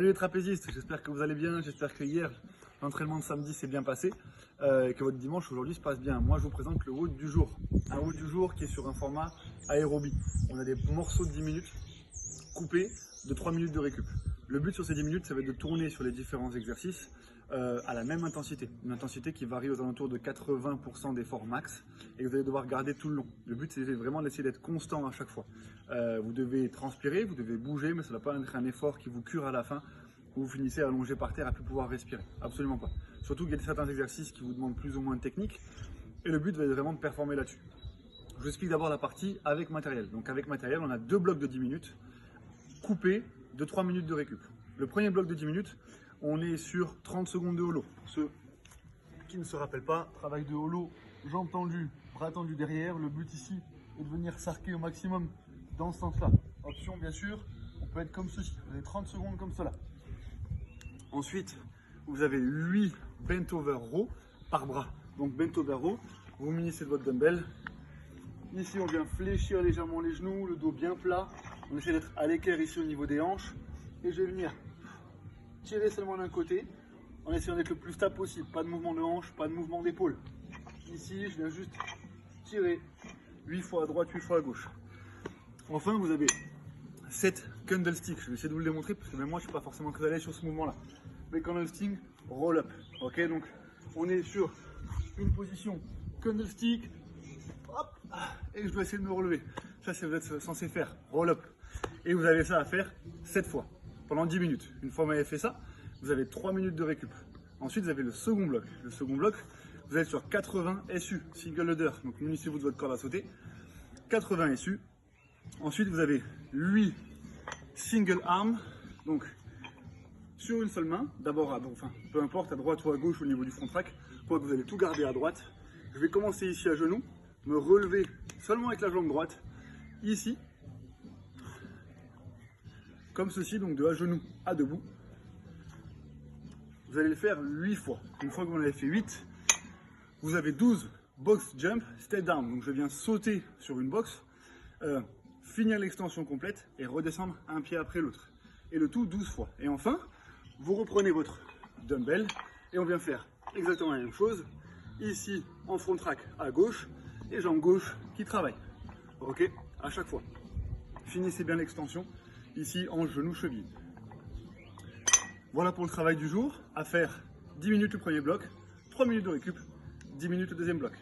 Salut les trapézistes, j'espère que vous allez bien, j'espère que hier l'entraînement de samedi s'est bien passé et que votre dimanche aujourd'hui se passe bien. Moi je vous présente le WOD du jour, un WOD du jour qui est sur un format aérobie. On a des morceaux de 10 minutes coupés de 3 minutes de récup. Le but sur ces 10 minutes, ça va être de tourner sur les différents exercices à la même intensité. Une intensité qui varie aux alentours de 80% d'effort max et que vous allez devoir garder tout le long. Le but, c'est vraiment d'essayer d'être constant à chaque fois. Vous devez transpirer, vous devez bouger, mais ça ne doit pas être un effort qui vous cure à la fin où vous finissez allongé par terre à ne plus pouvoir respirer. Absolument pas. Surtout qu'il y a certains exercices qui vous demandent plus ou moins de technique et le but va être vraiment de performer là-dessus. Je vous explique d'abord la partie avec matériel. Donc avec matériel, on a deux blocs de 10 minutes coupés de 3 minutes de récup. Le premier bloc de 10 minutes, on est sur 30 secondes de holo. Ceux qui ne se rappellent pas, travail de holo, jambes tendues, bras tendus derrière. Le but ici est de venir s'arquer au maximum dans ce sens-là. Option bien sûr, on peut être comme ceci. Vous avez 30 secondes comme cela. Ensuite, vous avez 8 bent over row par bras. Donc bent over row, vous munissez de votre dumbbell. Ici, on vient fléchir légèrement les genoux, le dos bien plat. On essaie d'être à l'équerre ici au niveau des hanches. Et je vais venir tirer seulement d'un côté, en essayant d'être le plus stable possible. Pas de mouvement de hanche, pas de mouvement d'épaule. Ici, je viens juste tirer 8 fois à droite, 8 fois à gauche. Enfin, vous avez 7 candlesticks. Je vais essayer de vous le démontrer parce que même moi, je ne suis pas forcément très à l'aise sur ce mouvement-là. Mais candlestick, roll up. Ok, donc on est sur une position candlestick. Hop, et je dois essayer de me relever. Ça, c'est vous êtes censé faire roll up. Et vous avez ça à faire 7 fois pendant 10 minutes. Une fois que vous avez fait ça, vous avez 3 minutes de récup. Ensuite, vous avez le second bloc. Le second bloc, vous êtes sur 80 SU, single loader. Donc, munissez-vous de votre corde à sauter. 80 SU. Ensuite, vous avez 8 single arm. Donc, sur une seule main, d'abord, enfin, peu importe, à droite ou à gauche au niveau du front track. Pour que vous allez tout garder à droite. Je vais commencer ici à genoux, me relever seulement avec la jambe droite. Ici, comme ceci, donc de à genoux à debout. Vous allez le faire 8 fois. Une fois que vous en avez fait 8, vous avez 12 box jump, stay down. Donc je viens sauter sur une box, finir l'extension complète et redescendre un pied après l'autre. Et le tout 12 fois. Et enfin, vous reprenez votre dumbbell et on vient faire exactement la même chose. Ici, en front track à gauche et jambe gauche qui travaille. Ok, à chaque fois. Finissez bien l'extension. Ici, en genou, cheville. Voilà pour le travail du jour. À faire 10 minutes le premier bloc, 3 minutes de récup, 10 minutes le deuxième bloc.